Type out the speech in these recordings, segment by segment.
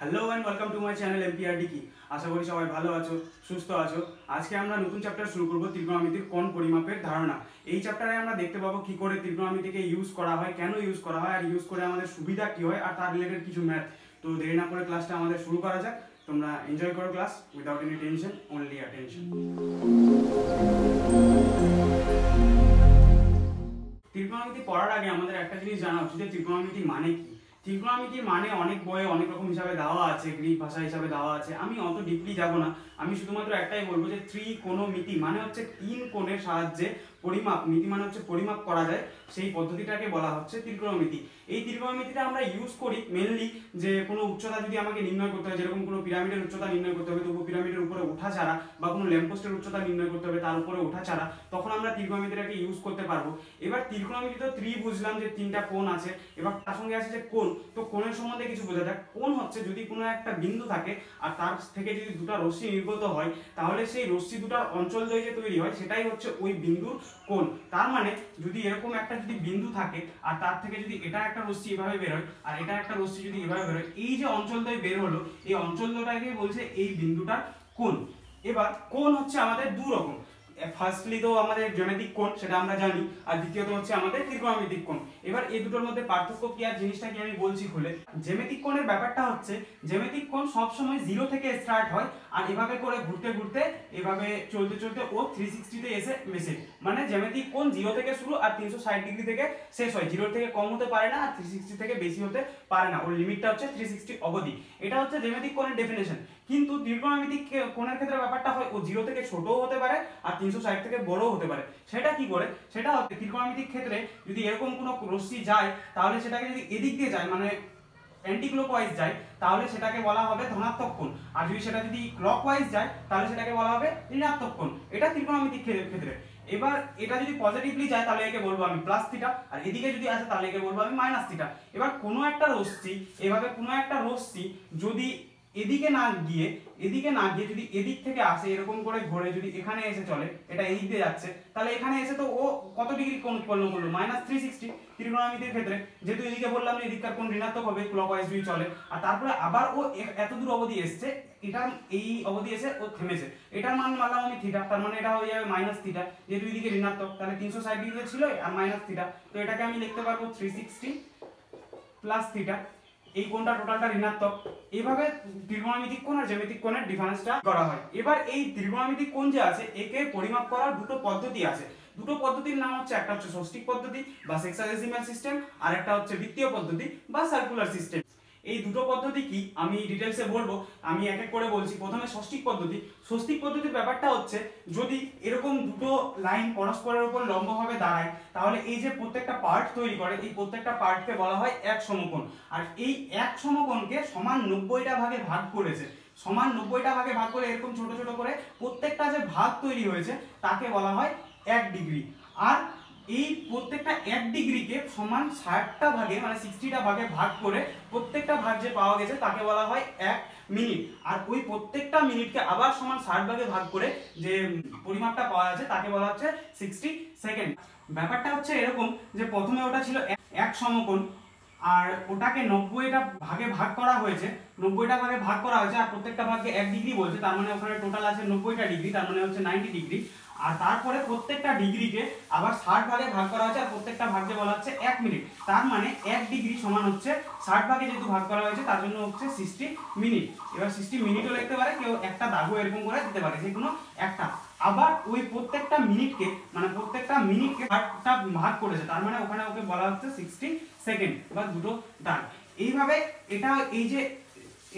Hello and welcome to my channel MPRD কি। আশা করি সবাই ভালো আছো, সুস্থ আছো। আজকে আমরা নতুন চ্যাপ্টার শুরু করব, ত্রিকোণমিতির কোণ পরিমাপের ধারণা। এই চ্যাপ্টারে আমরা দেখতে পাবো কি করে ত্রিকোণমিতিকে ইউজ করা হয়, কেন ইউজ করা হয়, আর ইউজ করে আমাদের সুবিধা কি হয়, আর তার রিলেটেড কিছু ম্যাথ। তো দেরি না করে ক্লাসটা আমাদের শুরু করা যাক। তোমরা এনজয় করো class without any tension, only attention. ত্রিকোণমিতি পড়ার আগে আমাদের একটা জিনিস জানা উচিত যে ত্রিকোণমিতি মানে কি। ত্রিকোণমিতির মানে অনেক বইয়ে অনেক রকম হিসাবে দেওয়া আছে, গ্রিক ভাষা হিসাবে দেওয়া আছে। আমি অত ডিপলি যাব না, আমি শুধুমাত্র একটাই বলবো যে ত্রিকোণমিতি মানে হচ্ছে তিন কোণের সাহায্যে পরিমাপ, মিতি মানে হচ্ছে পরিমাপ করা যায়, সেই পদ্ধতিটাকে বলা হচ্ছে ত্রিকোণমিতি। এই ত্রিকোণমিতিটা আমরা ইউজ করি মেনলি যে কোনো উচ্চতা যদি আমাকে নির্ণয় করতে হয়, যেরকম কোনো পিরামিডের উচ্চতা নির্ণয় করতে হবে, তবু পিরামিডের উপরে ওঠা ছাড়া, বা কোনো ল্যাম্পপোস্টের উচ্চতা নির্ণয় করতে হবে তার উপরে ওঠা ছাড়া, তখন আমরা ত্রিকোণমিতিটাকে ইউজ করতে পারবো। এবার ত্রিকোণমিতি তো বুঝলাম যে তিনটা কোণ আছে, এবার তার সঙ্গে আছে যে কোণ। তো কোণের সম্বন্ধে কিছু বোঝা যাক। কোণ হচ্ছে যদি কোনো একটা বিন্দু থাকে আর তার থেকে যদি দুটো রশ্মি নির্গত হয়, তাহলে সেই রশ্মি দুটার অঞ্চলদ্বয় যে তৈরি হয় সেটাই হচ্ছে ওই বিন্দুর কোণ। তার মানে যদি এরকম একটা যদি বিন্দু থাকে আর তার থেকে যদি এটা একটা রশ্মি এভাবে বের হয় আর এটা একটা রশ্মি যদি এভাবে বের হয়, এই যে অঞ্চলদ্বয় বের হলো, এই অঞ্চলদ্বয়টাকে বলছে এই বিন্দুটার কোণ। এবার কোণ হচ্ছে আমাদের দু রকম। ফার্স্টলি তো আমাদের জ্যামিতিক কোণ, সেটা আমরা জানি, আর দ্বিতীয়ত হচ্ছে আমাদের ত্রিকোণমিতিক কোণ। এবার এই দুটোর মধ্যে পার্থক্য কি আর জিনিসটা কি আমি বলছি খুলে। জ্যামিতিক কোণের ব্যাপারটা হচ্ছে, জ্যামিতিক কোণ সবসময় 0 থেকে স্টার্ট হয় আর এভাবে করে ঘুরতে ঘুরতে এভাবে চলতে চলতে ও 360 তে এসে মেশে। মানে জ্যামিতিক কোণ 0 থেকে শুরু আর 360 ডিগ্রি থেকে শেষ হয়। 0 থেকে কম হতে পারে না আর 360 থেকে বেশি হতে পারে না, ওর লিমিটটা হচ্ছে 360 অবধি। এটা হচ্ছে জ্যামিতিক কোণের ডেফিনেশন। কিন্তু ত্রিকোণমিতিক কোণের ক্ষেত্রে ব্যাপারটা হয় ও 0 থেকে ছোটও হতে পারে আর 360 থেকে বড়ও হতে পারে। সেটা কি করে? সেটা হচ্ছে ত্রিকোণমিতিক ক্ষেত্রে যদি এরকম কোনো রশ্মি যায়, তাহলে সেটাকে যদি এদিক দিয়ে যায় মানে অ্যান্টি ক্লকওয়াইজ যায়, তাহলে সেটাকে বলা হবে ধনাত্মক কোণ। আর যদি সেটা যদি ক্লকওয়াইজ যায় তাহলে সেটাকে বলা হবে ঋণাত্মক কোণ। এটা ত্রিকোণমিতিক ক্ষেত্রে। এবার এটা যদি পজিটিভলি যায় তাহলে একে বলবো আমি প্লাস থিটা, আর এদিকে যদি আসে তাহলে একে বলবো আমি মাইনাস থিটা। এবার কোনো একটা রশ্মি, এভাবে কোনো একটা রশ্মি যদি এদিকে না গিয়ে যদি এদিক থেকে আসে, এরকম করে ঘুরে যদি এখানে এসে চলে, এটা এদিক দিয়ে যাচ্ছে, তাহলে এখানে এসে তো ও কত ডিগ্রি কোণ উৎপন্ন করলো? -360 ত্রিকোণমিতির ক্ষেত্রে। যেহেতু এদিকে বললাম যে এদিককার কোণ ঋণাত্মক হবে, ক্লকওয়াইজ যদি চলে, আর তারপরে আবার ও এত দূর অবধি এসছে, এটা এই অবধি এসে ও থেমেছে, এটার মান মানলাম আমি থিটা, তার মানে এটা হয়ে যাবে মাইনাস থিটা। যেহেতু এদিকে ঋণাত্মক, তাহলে 360 ডিগ্রিতে ছিল আর মাইনাস থিটা, তো এটাকে আমি লিখতে পারবো 360 প্লাস থিটা। এই কোণটা টোটালটা ঋণাত্মক। এইভাবে ত্রিকোণমিতিক কোণ আর জ্যামিতিক কোণের ডিফারেন্সটা করা হয়। এবার এই ত্রিকোণমিতিক কোণ যে আছে, একে পরিমাপ করার দুটো পদ্ধতি আছে। দুটো পদ্ধতির নাম হচ্ছে, একটা হচ্ছে ষষ্ঠিক পদ্ধতি বা সেক্সাডেসিমাল সিস্টেম, আর একটা হচ্ছে বৃত্তীয় পদ্ধতি বা সার্কুলার সিস্টেম। এই দুটো পদ্ধতি কি আমি ডিটেলসে বলবো, আমি এক এক করে বলছি। প্রথমে ষষ্ঠিক পদ্ধতি। ষষ্ঠিক পদ্ধতির ব্যাপারটা হচ্ছে, যদি এরকম দুটো লাইন পরস্পরের উপর লম্বভাবে দাঁড়ায়, তাহলে এই যে প্রত্যেকটা পার্ট তৈরি করে, এই প্রত্যেকটা পার্টকে বলা হয় এক সমকোণ। আর এই এক সমকোণকে সমান 90টা ভাগে ভাগ করেছে। সমান 90টা ভাগে ভাগ করে এরকম ছোট ছোট করে প্রত্যেকটা যে ভাগ তৈরি হয়েছে তাকে বলা হয় 1 ডিগ্রি। আর এই প্রত্যেকটা 1 ডিগ্রিকে সমান 60টা ভাগে মানে 60টা ভাগে ভাগ করে প্রত্যেকটা ভাগ যে পাওয়া গেছে তাকে বলা হয় 1 মিনিট। আর ওই প্রত্যেকটা মিনিটকে আবার সমান 60 ভাগে ভাগ করে যে পরিমাপটা পাওয়া যাচ্ছে তাকে বলা হচ্ছে 60 সেকেন্ড। ব্যাপারটা হচ্ছে এরকম যে প্রথমে ওটা ছিল এক সমকোণ, আর ওটাকে 90টা ভাগে ভাগ করা হয়েছে, 90টা ভাগে ভাগ করা হয়েছে, আর প্রত্যেকটা ভাগকে 1 ডিগ্রি বলছে, তার মানে ওখানে টোটাল আছে 90টা ডিগ্রি, তার মানে হচ্ছে 90 ডিগ্রি। আর তারপরে প্রত্যেকটা ডিগ্রিকে আবার 60 ভাগে ভাগ করা হয়েছে, আর প্রত্যেকটা ভাগকে বলা হচ্ছে 1 মিনিট। তার মানে 1 ডিগ্রি সমান হচ্ছে 60 ভাগে যেহেতু ভাগ করা হয়েছে তার জন্য হচ্ছে 60 মিনিট। এবার 60 মিনিটও লিখতে পারে কেউ, একটা দাগও এরকম করে দিতে পারে, যে কোনো একটা। আবার ওই প্রত্যেকটা মিনিটকে মানে প্রত্যেকটা মিনিটকে 60টা ভাগ করেছে, তার মানে ওখানে ওকে বলা হচ্ছে 60 সেকেন্ড বা দুটো দাগ। এইভাবে এটা এই যে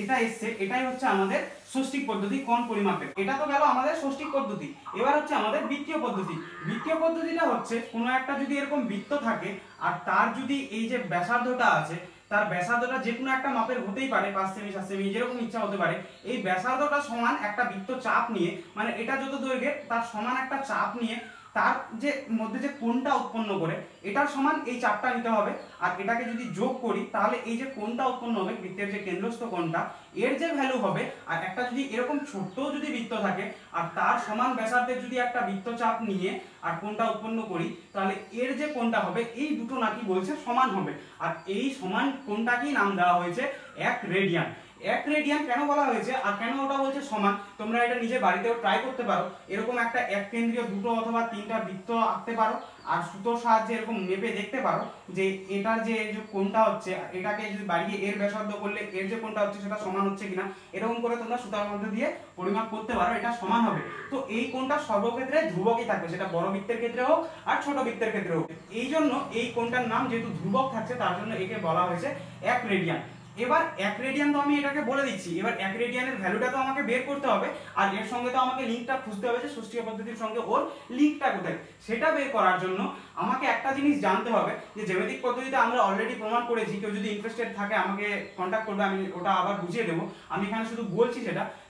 এটা এসছে, এটাই হচ্ছে আমাদের ষষ্ঠিক পদ্ধতি কোণ পরিমাপের। এটা তো গেল আমাদের ষষ্ঠিক পদ্ধতি। এবার হচ্ছে আমাদের বৃত্তীয় পদ্ধতি। বৃত্তীয় পদ্ধতিটা হচ্ছে, কোনো একটা যদি এরকম বৃত্ত থাকে আর তার যদি এই যে ব্যাসার্ধটা আছে, তার ব্যাসার্ধটা যে কোনো একটা মাপের হতেই পারে, 5 সেমি 7 সেমি যেরকম ইচ্ছা হতে পারে। এই ব্যাসার্ধটা সমান একটা বৃত্ত চাপ নিয়ে, মানে এটা যত দৈর্ঘ্যের তার সমান একটা চাপ নিয়ে তার যে মধ্যে যে কোণটা উৎপন্ন করে এটার সমান এই চাপটা নিতে হবে। আর এটাকে যদি যোগ করি তাহলে এই যে কোণটা উৎপন্ন হবে, বৃত্তের যে কেন্দ্রস্থ কোণটা, এর যে ভ্যালু হবে, আর একটা যদি এরকম ছোট্ট যদি বৃত্ত থাকে আর তার সমান ব্যাসার্ধের যদি একটা বৃত্তচাপ নিয়ে আর কোণটা উৎপন্ন করি, তাহলে এর যে কোণটা হবে এই দুটো নাকি বলছে সমান হবে। আর এই সমান কোণটাকেই নাম দেওয়া হয়েছে 1 রেডিয়ান। এক রেডিয়ান কেন বলা হয়েছে আর কেন ওটা বলছে সমান, তোমরা এটা নিজে বাড়িতেও ট্রাই করতে পারো। এরকম একটা এক কেন্দ্রীয় দুটো অথবা তিনটা বৃত্ত আঁকতে পারো আর সুতোর সাহায্যে এরকম মেপে দেখতে পারো যে এটার যে কোণটা হচ্ছে, এটাকে যদি বাড়িয়ে এর ব্যাসার্ধ করলে এর যে কোণটা হচ্ছে সেটা সমান হচ্ছে কিনা, এরকম করে তোমরা সুতার মধ্যে দিয়ে পরিমাপ করতে পারো, এটা সমান হবে। তো এই কোণটা সর্বক্ষেত্রে ধ্রুবকই থাকবে, সেটা বড় বৃত্তের ক্ষেত্রে হোক আর ছোট বৃত্তের ক্ষেত্রে হোক। এই জন্য এই কোণটার নাম যেহেতু ধ্রুবক থাকছে তার জন্য একে বলা হয়েছে এক রেডিয়ান। এবার এক রেডিয়ান তো আমি এটাকে বলে দিচ্ছি, এবার এক রেডিয়ানের ভ্যালুটা তো আমাকে বের করতে হবে আর এর সঙ্গে তো আমাকে লিঙ্কটা খুঁজতে হবে যে ষষ্ঠীয় পদ্ধতির সঙ্গে ওর লিঙ্কটা কোথায়। সেটা বের করার জন্য আমাকে একটা জিনিস জানতে হবে যে জ্যামিতিক পদ্ধতিতে আমরা অলরেডি প্রমাণ করেছি, কেউ যদি ইন্টারেস্টেড থাকে আমাকে কন্ট্যাক্ট করবে, আমি ওটা আবার বুঝিয়ে দেবো। আমি এখানে শুধু বলছি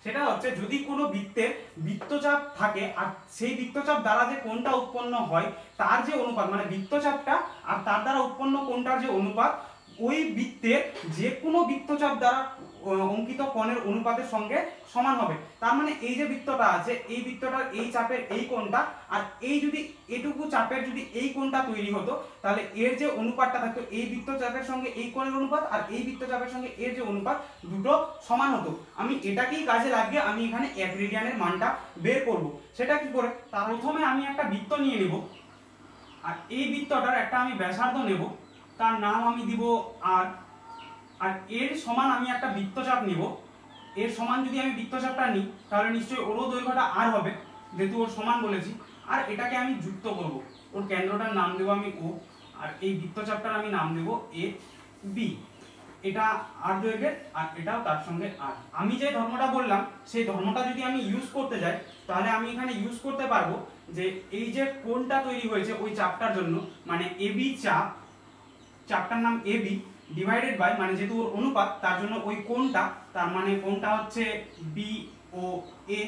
সেটা হচ্ছে যদি কোনো বৃত্তের বৃত্তচাপ থাকে আর সেই বৃত্তচাপ দ্বারা যে কোণটা উৎপন্ন হয় তার যে অনুপাত, মানে বৃত্তচাপটা আর তার দ্বারা উৎপন্ন কোণটার যে অনুপাত, ওই বৃত্তের যে কোনো বৃত্তচাপ দ্বারা অঙ্কিত কোণের অনুপাতের সঙ্গে সমান হবে। তার মানে এই যে বৃত্তটা আছে, এই বৃত্তটার এই চাপের এই কোণটা আর এই যদি এটুকু চাপের যদি এই কোণটা তৈরি হতো তাহলে এর যে অনুপাতটা থাকতো এই বৃত্তচাপের সঙ্গে এই কোণের অনুপাত আর এই বৃত্তচাপের সঙ্গে এর যে অনুপাত দুটো সমান হতো। আমি এটাকেই কাজে লাগিয়ে আমি এখানে এক রেডিয়ানের মানটা বের করব। সেটা কি করে, তার প্রথমে আমি একটা বৃত্ত নিয়ে নেব আর এই বৃত্তটার একটা আমি ব্যাসার্ধ নেব, তার নাম আমি দিব আর এর সমান আমি একটা বৃত্তচাপ নিব। এর সমান যদি আমি বৃত্তচাপটা নিই তাহলে নিশ্চয়ই ওরও দৈর্ঘ্যটা আর হবে যেহেতু ওর সমান বলেছি। আর এটাকে আমি যুক্ত করব, ওর কেন্দ্রটার নাম দেবো আমি ও আর এই বৃত্তচাপটার আমি নাম দেবো এ বি। এটা আর দৈর্ঘ্যের আর এটাও তার সঙ্গে আর। আমি যে ধর্মটা বললাম সেই ধর্মটা যদি আমি ইউজ করতে যাই তাহলে আমি এখানে ইউজ করতে পারবো যে এই যে কোণটা তৈরি হয়েছে ওই চাপটার জন্য, মানে এবি চাপটার নাম এবি ডিভাইডেড বাই, মানে যেহেতু ওর অনুপাত তার জন্য ওই কোণটা, তার মানে কোণটা হচ্ছে বি ও এ,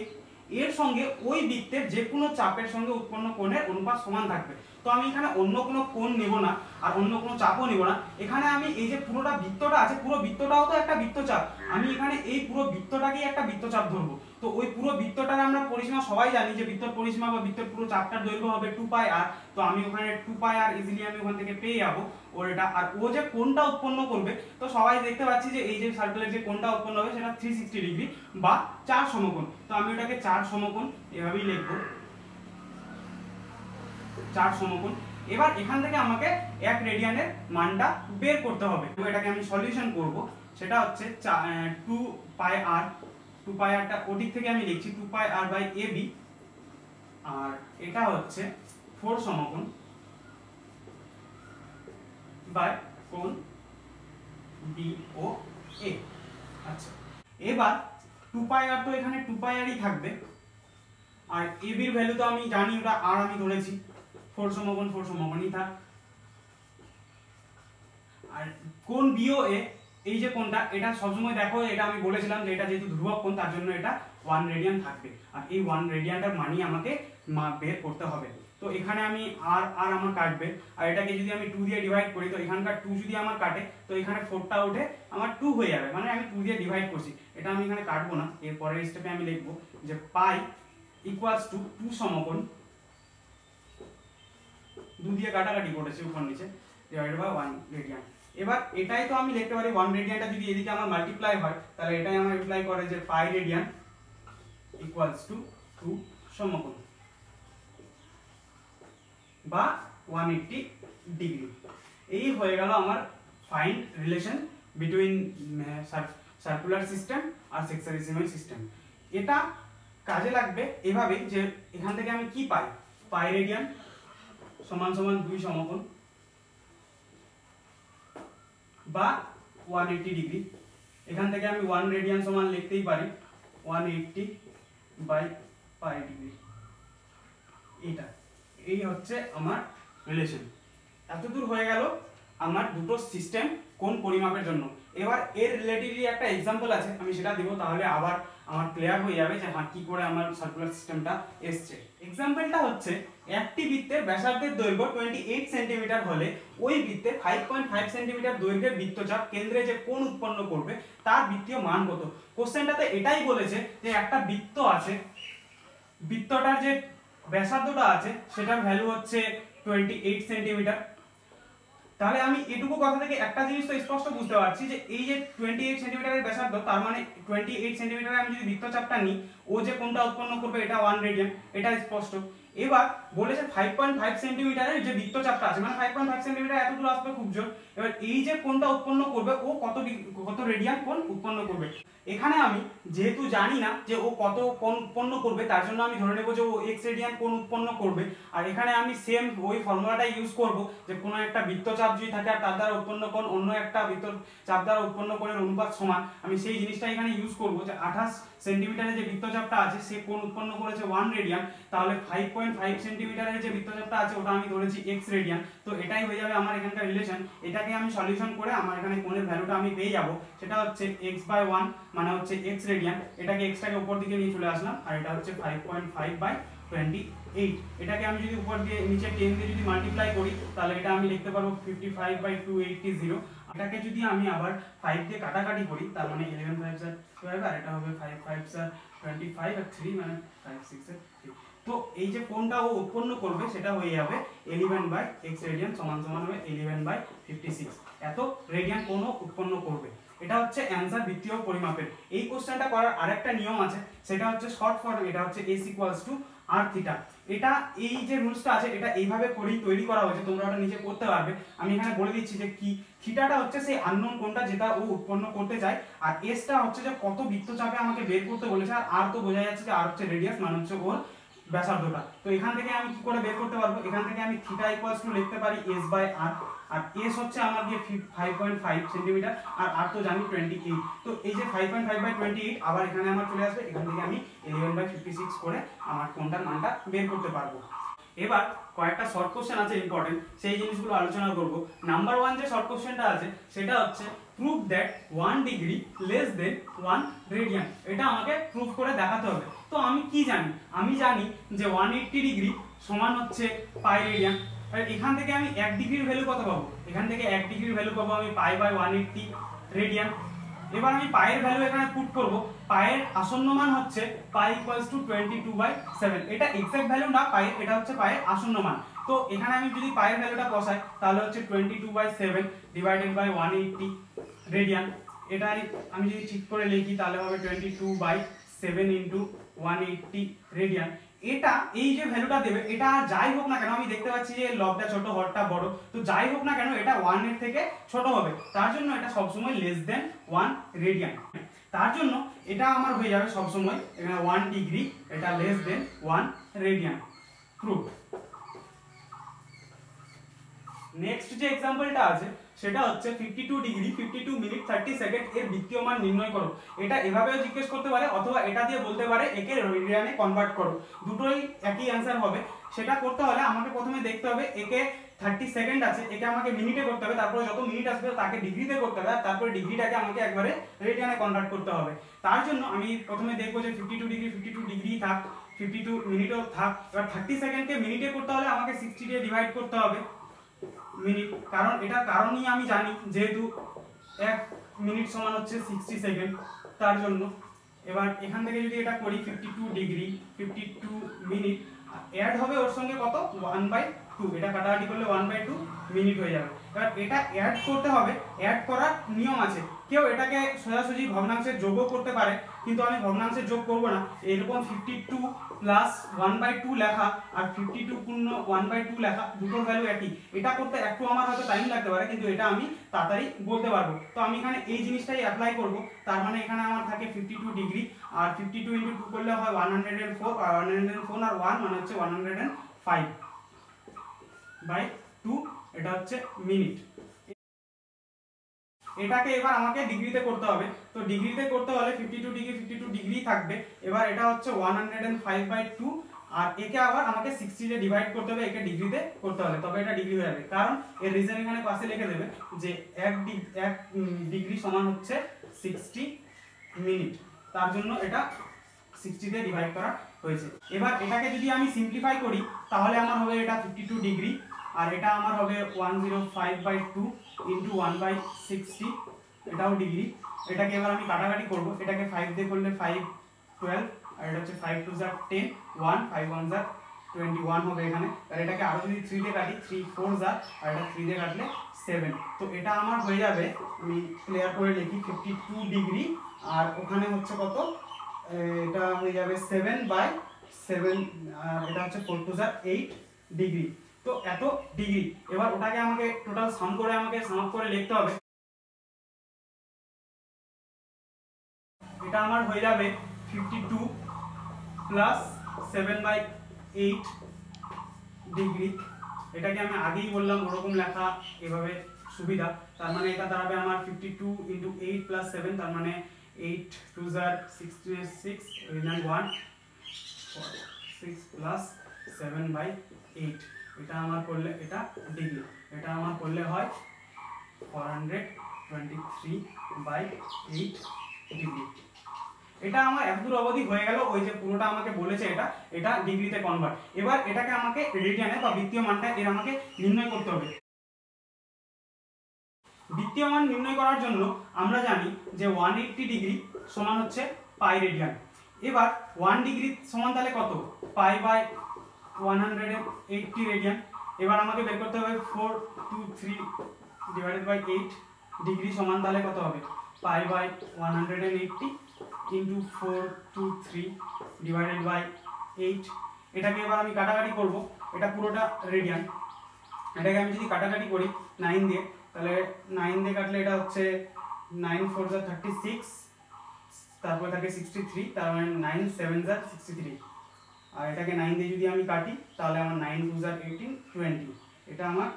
এর সঙ্গে ওই বৃত্তের যে কোনো চাপের সঙ্গে উৎপন্ন কোণের অনুপাত সমান থাকবে। তো আমি এখানে অন্য কোনো কোণ নেব না আর অন্য কোনো চাপও নেব না। এখানে আমি এই যে পুরোটা বৃত্তটা আছে, পুরো বৃত্তটাও তো একটা বৃত্তচাপ, আমি এখানে এই পুরো বৃত্তটাকেই একটা বৃত্তচাপ ধরবো। তো ওই পুরো বৃত্তটার আমরা পরিসীমা সবাই জানি যে বৃত্তর পরিসীমা বা বৃত্তের পুরো চাপটার দৈর্ঘ্য হবে 2πr। তো আমি ওখানে 2πr ইজিলি আমি ওখান থেকে পেয়ে যাবো ওর এটা। আর ও যে কোণটা উৎপন্ন করবে তো সবাই দেখতে পাচ্ছি যে এই যে সার্কেলের যে কোণটা উৎপন্ন হবে সেটা 360 ডিগ্রি বা 4 সমকোণ। তো আমি ওটাকে 4 সমকোণ এভাবেই লিখবো, 4 সমকোণ। এবার এখান থেকে আমাকে এক রেডিয়ানের মানটা বের করতে হবে। তো এটাকে আমি সলিউশন করব, সেটা হচ্ছে 2πrটা ওদিক থেকে আমি লিখছি 2πr/ab আর এটা হচ্ছে 4 সমকোণ বাই কোণ BOA। আচ্ছা, এবার 2πr তো এখানে 2πrই থাকবে আর ab এর ভ্যালু তো আমি জানি, ওটা আর আমি ধরেছি, 4 সমকোণই থাক। আর কোণ BOA এই যে কোণটা, এটা সবসময় দেখো, এটা আমি বলেছিলাম যে এটা যেহেতু ধ্রুবক কোণ তার জন্য এটা 1 রেডিয়ান থাকবে আর এই 1 রেডিয়ানটার মানই আমাকে বের করতে হবে। তো এখানে আমি আর আমার কাটবে আর এটাকে যদি আমি 2 দিয়ে ডিভাইড করি তো এখানকার 2 যদি আমার কাটে তো এখানে 4টা উঠে আমার 2 হয়ে যাবে, মানে আমি 2 দিয়ে ডিভাইড করছি। এটা আমি এখানে কাটবো না, এর পরের স্টেপে আমি লিখবো যে পাই ইকুয়ালস টু 2 সমকোণ, 2 দিয়ে কাটাকাটি করেছি উপর নিচে, ডিভাইডেড বাই 1 রেডিয়ান। এবার এটাই তো আমি লিখতে পারি 1 রেডিয়ানটা যদি এদিকে আমার মাল্টিপ্লাই হয় তাহলে এটাই আমার ইমপ্লাই করে যে পাই রেডিয়ান ইকুয়ালস টু 2 সমকোণ বা 180 ডিগ্রি। এই হয়ে গেল আমার find relation between circular system আর সেক্সাডেসিমাল সিস্টেম। এটা কাজে লাগবে এভাবে যে এখান থেকে আমি কি পাই, পাই রেডিয়ান সমান সমান 2 সমকোণ বা 180 ডিগ্রি। এখান থেকে আমি 1 রেডিয়ান সমান লিখতেই পারি 180 বাই পাই ডিগ্রি। এই হচ্ছে আমার রিলেশন। এতদূর হয়ে গেল আমার দুটো সিস্টেম কোন পরিমাপের জন্য। এবার এর রিলেটিভলি একটা এক্সাম্পল আছে, আমি সেটা দিব, তাহলে আবার আমার ক্লিয়ার হয়ে যাবে যে হ্যাঁ কি করে আমার সার্কুলার সিস্টেমটা এসছে। এক্সাম্পলটা হচ্ছে একটি বৃত্তের ব্যাসার্ধের দৈর্ঘ্য 28 সেন্টিমিটার হলে ওই বৃত্তে 5.5 সেন্টিমিটার দৈর্ঘ্যের বৃত্তচাপ কেন্দ্রে যে কোণ উৎপন্ন করবে তার বৃত্তীয় মান কত। কোশ্চেনটাতে এটাই বলেছে যে একটা বৃত্ত আছে, বৃত্তটার যে ব্যাসার্ধটা আছে সেটার ভ্যালু হচ্ছে 28 সেন্টিমিটার। তাহলে আমি এটুকু কথা থেকে একটা জিনিস তো স্পষ্ট বুঝতে পারছি যে এই যে 28 সেন্টিমিটারের ব্যাসার্ধ, তার মানে 28 সেন্টিমিটারে আমি যদি বৃত্তচাপটা নিই, ও যে কোণটা উৎপন্ন করবে এটা 1 রেডিয়ান, এটা স্পষ্ট। এবার বলেছে 5.5 সেন্টিমিটারের যে বৃত্তচাপটা আছে, মানে 5.5 সেন্টিমিটার এত দূর আসবে খুব জোর। এবার এই যে কোণটা উৎপন্ন করবে ও কত রেডিয়ান কোণ উৎপন্ন করবে। এখানে আমি যেহেতু জানি না যে ও কত কোণ উৎপন্ন করবে, তার জন্য আমি ধরে নেব যে ও x রেডিয়ান কোণ উৎপন্ন করবে। আর এখানে আমি সেম ওই ফর্মুলাটা ইউজ করব যে কোনো একটা বৃত্তচাপ যদি থাকে আর তার দ্বারা উৎপন্ন কোণ অন্য একটা বৃত্তচাপ দ্বারা উৎপন্ন কোণের অনুপাত সমান, আমি সেই জিনিসটা এখানে ইউজ করব যে 28 সেন্টিমিটারের যে বৃত্তচাপটা আছে সে কোণ উৎপন্ন করেছে 1 রেডিয়ান, তাহলে 5.5 সেন্টিমিটারের যে বৃত্তচাপটা আছে ওটা আমি ধরেছি x রেডিয়ান। তো এটাই হয়ে যাবে আমার এখানকার রিলেশন। এটাকে আমি সলিউশন করে আমার এখানে কোণের ভ্যালুটা আমি পেয়ে যাব, সেটা হচ্ছে x/1 মানে হচ্ছে x রেডিয়ান। এটাকে x টাকে উপর দিকে নিয়ে চলে আসলাম, আর এটা হচ্ছে 5.5/28। এটাকে আমি যদি উপর দিয়ে নিচে 10 দিয়ে যদি মাল্টিপ্লাই করি তাহলে এটা আমি লিখতে পারবো 55/280। এটাকে যদি আমি আবার 5 দিয়ে কাটাকাটি করি তার মানে 11 5 12, আর এটা হবে 5 5 25 আর 3 মানে 5 6 3। তো এই যে কোণটা ও উৎপন্ন করবে সেটা হয়ে যাবে 11/x রেডিয়ান সমান সমান হবে 11/56। এত রেডিয়ান কোণ উৎপন্ন করবে। এটা হচ্ছে অ্যানসার বৃত্তীয় পরিমাপের। এই কোশ্চেনটা করার আরেকটা নিয়ম আছে, সেটা হচ্ছে শর্ট ফর্ম, এটা হচ্ছে s r থিটা। এটা এই যে রুলসটা আছে এটা এইভাবে করেই তৈরি করা হয়েছে, তোমরা ওটা নিজে করতে পারবে। আমি এখানে বলে দিচ্ছি যে কি থিটাটা হচ্ছে সেই আননোন কোণটা যেটা ও উৎপন্ন করতে চায়, আর এসটা হচ্ছে যে কত বৃত্তচাপে আমাকে বের করতে বলেছে, আর তো বোঝা যাচ্ছে যে আর হচ্ছে রেডিয়াস মানে হচ্ছে ওর ব্যাসার্ধটা। তো এখান থেকে আমি কি করে বের করতে পারবো, এখান থেকে আমি থিটা ইকুয়ালস টু লিখতে পারি s/r, আর s হচ্ছে আমার দিয়ে 5.5 সেন্টিমিটার, আর r তো জানি 28। তো এই যে 5.5/28 আবার এখানে আমার চলে আসবে, এখান থেকে আমি 11/56 করে আমার কোণটার মানটা বের করতে পারবো। এবার কয়েকটা শর্ট কোশ্চেন আছে ইম্পর্টেন্ট, সেই জিনিসগুলো আলোচনা করব। নাম্বার 1 যে শর্ট কোশ্চেনটা আছে সেটা হচ্ছে prove that 1 degree less than 1 radian. এটা আমাকে প্রুভ করে দেখাতে হবে। তো আমি কি জানি, আমি জানি যে 180 ডিগ্রি সমান হচ্ছে পাই রেডিয়ান। আর এখান থেকে আমি 1 ডিগ্রির ভ্যালু কত পাবো, এখান থেকে 1 ডিগ্রির ভ্যালু পাবো আমি পাই/180 রেডিয়ান। এবার আমি পায়ের ভ্যালু এখানে পুট করব, পায়ের আসন্ন মান হচ্ছে পাই ইকুয়ালস টু 22/7। এটা এক্সাক্ট ভ্যালু না পায়ের, এটা হচ্ছে পায়ের আসন্ন মান। তো এখানে আমি যদি পায়ের ভ্যালুটা বসাই তাহলে হচ্ছে 22/7 ডিভাইডেড বাই 180 রেডিয়ান। এটাই আমি যদি ঠিক করে লিখি তাহলে হবে 22/7 ইন্টু 180 রেডিয়ান। এটা এই যে ভ্যালুটা দেবে এটা যাই হোক না কেন, আমি দেখতে পাচ্ছি যে লবটা ছোট হরটা বড়, তো যাই হোক না কেন এটা 1 এর থেকে ছোট হবে, তার জন্য এটা সবসময় লেস দেন 1 রেডিয়ান। তার জন্য এটা আমার হয়ে যাবে সবসময় এখানে 1 ডিগ্রি, এটা less than 1 radian. Proof. Next যে এক্সাম্পলটা আছে সেটা হচ্ছে 52 ডিগ্রি 52 মিনিট 30 সেকেন্ড এর বৃত্তীয় মান নির্ণয় করো। এটা এভাবেও জিজ্ঞেস করতে পারে অথবা এটা দিয়ে বলতে পারে একে রেডিয়ানে কনভার্ট করো, দুটোই একই অ্যান্সার হবে। সেটা করতে হলে আমাকে প্রথমে দেখতে হবে একে 30 সেকেন্ড আছে, একে আমাকে মিনিটে করতে হবে, তারপরে যত মিনিট আসবে তাকে ডিগ্রিতে করতে হবে, তারপরে ডিগ্রিটাকে আমাকে একবারে রেডিয়ানে কনভার্ট করতে হবে। তার জন্য আমি প্রথমে দেখবো যে 52 ডিগ্রি থাক, 52 মিনিটও থাক। এবার 30 সেকেন্ডকে মিনিটে করতে হলে আমাকে 60 দিয়ে ডিভাইড করতে হবে মিনিট, কারণ এটা কারণই আমি জানি যেহেতু 1 মিনিট সমান হচ্ছে 60 সেকেন্ড, তার জন্য। এবার এখান থেকে যদি এটা করি 52 ডিগ্রি 52 মিনিট অ্যাড হবে ওর সঙ্গে কত 1/2, এটা কাটাকাটি করলে 1/2 মিনিট হয়ে যাবে। এবার এটা অ্যাড করতে হবে, অ্যাড করার নিয়ম আছে। কেউ এটাকে সোজাসুজি ভগ্নাংশের যোগও করতে পারে, কিন্তু আমি ভগ্নাংশের যোগ করব না। এরকম 52 প্লাস 1/2 লেখা আর 52 পূর্ণ 1/2 লেখা দুটোর ভ্যালু একই। এটা করতে একটু আমার হয়তো টাইম লাগতে পারে, কিন্তু এটা আমি তাড়াতাড়ি বলতে পারবো। তো আমি এখানে এই জিনিসটাই অ্যাপ্লাই করব। তার মানে এখানে আমার থাকে 52 ডিগ্রি, আর 52 × 2 করলে হয় 104, আর 104 আর 1 মানে হচ্ছে 105/2, এটা হচ্ছে মিনিট। এটাকে এবার আমাকে ডিগ্রিতে করতে হবে। তো ডিগ্রিতে করতে হলে 52 ডিগ্রি থাকবে। এবার এটা হচ্ছে 105/2, আর একে আবার আমাকে 60 দিয়ে ডিভাইড করতে হবে, একে ডিগ্রিতে করতে হবে, তবে এটা ডিগ্রি হয়ে যাবে। কারণ এর রিজন এখানে পাশে লিখে দেবে যে 1 ডিগ্রি সমান হচ্ছে 60 মিনিট, তার জন্য এটা 60 দিয়ে ডিভাইড করা হয়েছে। এবার এটাকে যদি আমি সিম্পলিফাই করি তাহলে আমার হবে এটা 52 ডিগ্রি, আর এটা আমার হবে 105/2 ইন্টু 1/60, এটাও ডিগ্রি। এটাকে এবার আমি কাটাকাটি করব, এটাকে 5 দিয়ে করলে 5 12, আর এটা হচ্ছে 5 2 10 1 5 1 21 হবে এখানে। আর এটাকে আরো যদি 3 দিয়ে কাটি 3 4 যা আর এটা 3 দিয়ে কাটলে 7, তো এটা আমার হয়ে যাবে, আমি ক্লিয়ার করে লিখি 52 ডিগ্রি আর ওখানে হচ্ছে কত, এটা হয়ে যাবে 7/7 আর এটা হচ্ছে 4 2 8 ডিগ্রি। তো এত ডিগ্রি, এবার ওটাকে আমাকে টোটাল সাম করে লিখতে হবে। এটা আমার হয়ে যাবে 52 প্লাস 7/8 ডিগ্রি। এটাকে আমি আগেই বললাম ওরকম লেখা এভাবে সুবিধা। তার মানে এটা দাঁড়াবে আমার 52 × 8 + 7, তার মানে 8 2 66 1 6 প্লাস 7/8, এটা আমার করলে এটা ডিগ্রি, এটা আমার করলে হয় 423/8 ডিগ্রি। এটা আমার এতদূর অবধি হয়ে গেল, ওই যে পুরোটা আমাকে বলেছে এটা ডিগ্রিতে কনভার্ট। এবার এটাকে আমাকে রেডিয়ানে বা বৃত্তীয় মানটা এর আমাকে নির্ণয় করতে হবে। বৃত্তীয় মান নির্ণয় করার জন্য আমরা জানি যে 180 ডিগ্রি সমান হচ্ছে পাই রেডিয়ান। এবার 1 ডিগ্রি সমান তাহলে কত, π/180 রেডিয়ান। এবার আমাকে বের করতে হবে 423/8 ডিগ্রি সমান তাহলে কত হবে, π/180 × 423/8। এটাকে এবার আমি কাটাকাটি করব, এটা পুরোটা রেডিয়ান, এটাকে আমি যদি কাটাকাটি করি 9 দিয়ে, তাহলে 9 দিয়ে কাটলে এটা হচ্ছে 9 4 36, তারপরে থাকে 63, তার মানে 9 7 63, আর এটাকে 9 দিয়ে যদি আমি কাটি তাহলে আমার 9 2 18 20, এটা আমার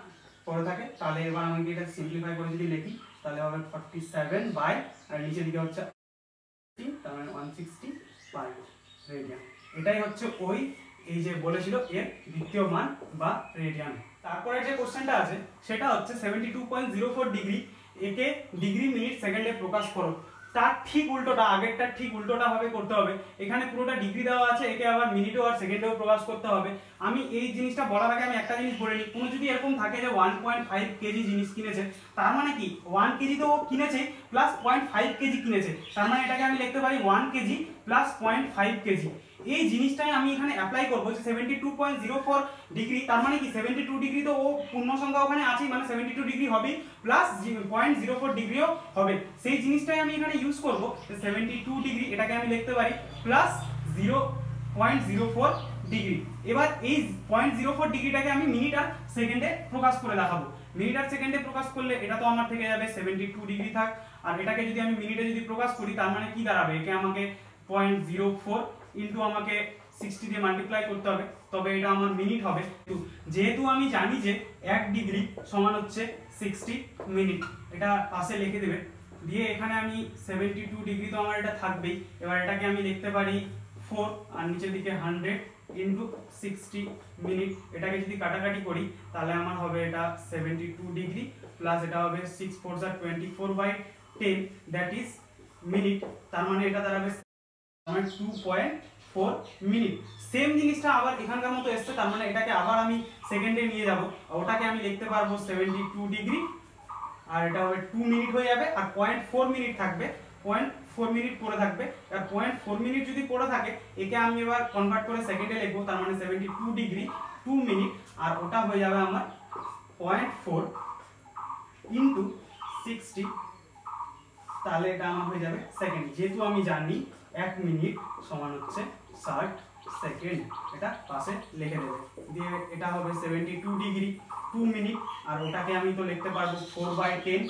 পরে থাকে। তাহলে এবার আমি এটা সিম্পলিফাই করে যদি লিখি তাহলে হবে 47 বাই, আর নিচের দিকে হচ্ছে তার মানে 165 রেডিয়ান। এটাই হচ্ছে ওই এই যে বলেছিল এর বৃত্তীয় মান বা রেডিয়ান। তারপরে যে কোশ্চেনটা আছে সেটা হচ্ছে 72.04 ডিগ্রি, একে ডিগ্রি মিনিট সেকেন্ডে প্রকাশ করো। তার ঠিক উল্টোটা, আগেরটা ঠিক উল্টোটা ভাবে করতে হবে। এখানে পুরোটা ডিগ্রি দেওয়া আছে, একে আবার মিনিটেও আর সেকেন্ডেও প্রকাশ করতে হবে। আমি এই জিনিসটা বলার আগে আমি একটা জিনিস বলে নিই, কোনো যদি এরকম থাকে যে 1.5 কেজি জিনিস কিনেছে, তার মানে কি 1 কেজি তো কিনেছে প্লাস 0.5 কেজি কিনেছে, তার মানে এটাকে আমি লিখতে পারি 1 কেজি প্লাস 0.5 কেজি। এই জিনিসটাই আমি এখানে অ্যাপ্লাই করব যে 72.04 ডিগ্রি, তার মানে কি 72 ডিগ্রি তো ও পূর্ণ সংখ্যা ওখানে আছেই, মানে 72 ডিগ্রি হবে প্লাস 0.04 ডিগ্রিও হবে। সেই জিনিসটাই আমি এখানে ইউজ করব যে 72 ডিগ্রি, এটাকে আমি লিখতে পারি প্লাস 0.04 ডিগ্রি। এবার এই 0.04 ডিগ্রিটাকে আমি মিনিট আর সেকেন্ডে প্রকাশ করে দেখাবো। মিনিট আর সেকেন্ডে প্রকাশ করলে এটা তো আমার থেকে যাবে 72 ডিগ্রি থাক, আর এটাকে যদি আমি মিনিটে যদি প্রকাশ করি তার মানে কি দাঁড়াবে, একে আমাকে 0.04 ইন্টু আমাকে 60 দিয়ে মাল্টিপ্লাই করতে হবে, তবে এটা আমার মিনিট হবে। যেহেতু আমি জানি যে 1 ডিগ্রি সমান হচ্ছে 60 মিনিট, এটা পাশে লিখে দেবে। দিয়ে এখানে আমি 72 ডিগ্রি তো আমার এটা থাকবেই, এবার এটাকে আমি লিখতে পারি 4 আর নিচের দিকে 100 ইন্টু 60 মিনিট। এটাকে যদি কাটাকাটি করি তাহলে আমার হবে এটা 72 ডিগ্রি প্লাস এটা হবে 6 4 24/10, দ্যাট ইজ মিনিট। তার মানে এটা দাঁড়াবে 2.4 মিনিট। সেম জিনিসটা আবার এখানকার মতো এসছে, তার মানে এটাকে আবার আমি সেকেন্ডে নিয়ে যাব, ওটাকে আমি লিখতে পারবো 72 ডিগ্রি আর এটা হবে 2 মিনিট হয়ে যাবে, আর 0.4 মিনিট থাকবে, 0.4 মিনিট পড়ে থাকবে। আর 0.4 মিনিট যদি পড়ে থাকে একে আমি এবার কনভার্ট করে সেকেন্ডে লিখবো, তার মানে 72 ডিগ্রি 2 মিনিট, আর ওটা হয়ে যাবে আমার 0.4 ইন্টু 60, তাহলে এটা আমার হয়ে যাবে সেকেন্ড। যেহেতু আমি জানি 1 মিনিট সমান হচ্ছে 60 সেকেন্ড, এটা পাশে লিখে দেবে। দিয়ে এটা হবে 72 ডিগ্রি 2 মিনিট, আর ওটাকে আমি তো লিখতে পারবো 4/10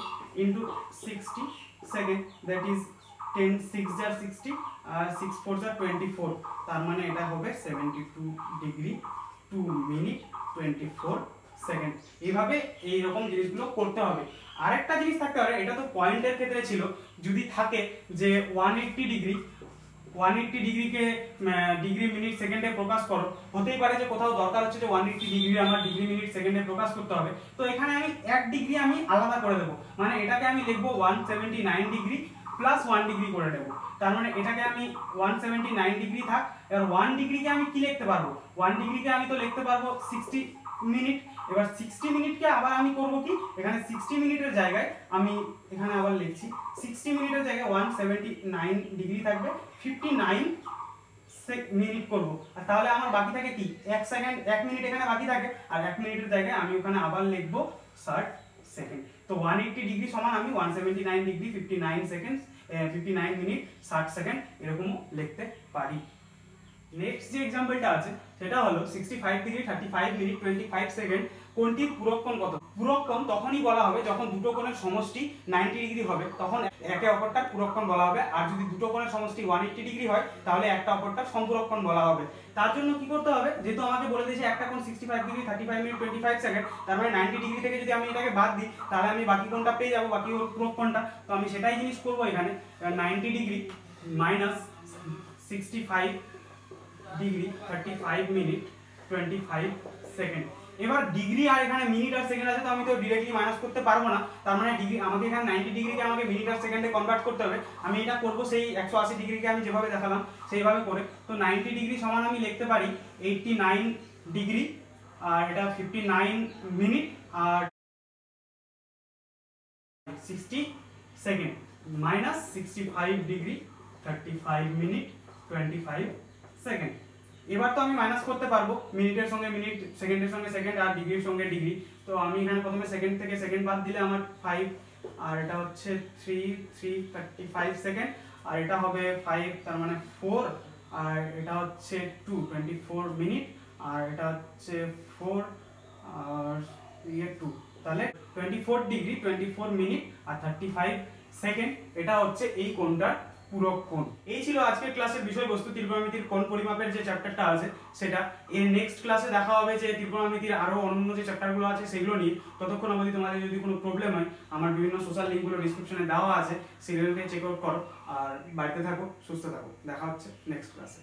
ইন্টু 60 সেকেন্ড, দ্যাট ইজ 10 6 60 আর 6 4 24, তার মানে এটা হবে 72 ডিগ্রি 2 মিনিট 24 সেকেন্ড। এইভাবে এইরকম জিনিসগুলো করতে হবে। আরেকটা জিনিস থাকতে পারে, এটা তো পয়েন্টের ক্ষেত্রে ছিল, যদি থাকে যে 180 ডিগ্রিকে ডিগ্রি মিনিট সেকেন্ডে প্রকাশ করো, হতেই পারে যে কোথাও দরকার হচ্ছে যে 180 ডিগ্রি আমার ডিগ্রি মিনিট সেকেন্ডে প্রকাশ করতে হবে, তো এখানে আমি 1 ডিগ্রি আমি আলাদা করে দেবো, মানে এটাকে আমি লিখবো 179 ডিগ্রি প্লাস 1 ডিগ্রি করে দেবো। তার মানে এটাকে আমি 179 ডিগ্রি থাক, এবার 1 ডিগ্রিকে আমি কি লিখতে পারবো, 1 ডিগ্রিকে আমি তো লিখতে পারবো 60 মিনিট। এবার 60 মিনিটকে আবার আমি করব কি, এখানে 60 মিনিটের জায়গায় আমি এখানে আবার লিখছি 60 মিনিটের জায়গায় 179 ডিগ্রি থাকবে, 59 মিনিট করব, আর তাহলে আমার বাকি থাকে কি 1 সেকেন্ড, 1 মিনিট এখানে বাকি থাকে, আর 1 মিনিটের জায়গায় আমি ওখানে আবার লিখব 60 সেকেন্ড। তো 180 ডিগ্রি সমান আমি 179 ডিগ্রি 59 সেকেন্ড 59 মিনিট 60 সেকেন্ড এরকমও লিখতে পারি। নেক্সট যে এক্সাম্পলটা আছে সেটা হলো 65 ডিগ্রি 35 মিনিট 25 সেকেন্ড কোণটির পূরক কোণ কত? পূরক কোণ তখনই বলা হবে যখন দুটো কোণের সমষ্টি 90 ডিগ্রি হবে, তখন একে অপরটার পূরক কোণ বলা হবে। আর যদি দুটো কোণের সমষ্টি 180 ডিগ্রি হয় তাহলে একটা অপরটার সম্পূরক কোণ বলা হবে। তার জন্য কি করতে হবে, যেহেতু আমাকে বলে দিয়েছে একটা কোণ 65 ডিগ্রি 35 মিনিট 25 সেকেন্ড, তার মানে 90 ডিগ্রি থেকে যদি আমি এটাকে বাদ দিই তাহলে আমি বাকি কোণটা পেয়ে যাব, বাকি পূরক কোণটা। তো আমি সেটাই জিনিস করব এখানে, 90 degree minus 65 degree 35 minute 25 second. এবার ডিগ্রি আর এখানে মিনিট আর সেকেন্ড আছে, তো আমি তো ডিরেক্টলি মাইনাস করতে পারবো না, তার মানে ডিগ্রি আমাকে এখানে 90 ডিগ্রিকে আমাকে মিনিট আর সেকেন্ডে কনভার্ট করতে হবে। আমি এটা করব সেই 180 ডিগ্রিকে আমি যেভাবে দেখালাম সেইভাবে করে। তো 90 ডিগ্রি সমান আমি লিখতে পারি 89 ডিগ্রি, আর এটা 59 মিনিট আর 60 second minus 65 degree 35 minute 25 second. এবার তো আমি মাইনাস করতে পারবো, মিনিটের সঙ্গে মিনিট, সেকেন্ডের সঙ্গে সেকেন্ড, আর ডিগ্রির সঙ্গে ডিগ্রি। তো আমি এখানে প্রথমে সেকেন্ড থেকে সেকেন্ড বাদ দিলে আমার 5, আর এটা হচ্ছে 35 সেকেন্ড, আর এটা হবে 5 তার মানে 4, আর এটা হচ্ছে 24 মিনিট, আর এটা হচ্ছে 4 আর 2, তাহলে 24 ডিগ্রি 24 মিনিট আর 35 সেকেন্ড। এটা হচ্ছে এই কোণটার পূরক কোণ। এই ছিল আজকের ক্লাসের বিষয়বস্তু, ত্রিকোণমিতির কোণ পরিমাপের যে চ্যাপ্টারটা আছে সেটা। এর নেক্সট ক্লাসে দেখা হবে যে ত্রিকোণমিতির আরো অন্য যে চ্যাপ্টারগুলো আছে সেগুলো নিয়ে। ততক্ষণ অবধি তোমাদের যদি কোনো প্রবলেম হয় আমার বিভিন্ন সোশ্যাল লিঙ্কগুলো ডিসক্রিপশনে দেওয়া আছে, সেগুলোকে চেক আউট করো, আর বাড়িতে থাকো, সুস্থ থাকো। দেখা হচ্ছে নেক্সট ক্লাসে।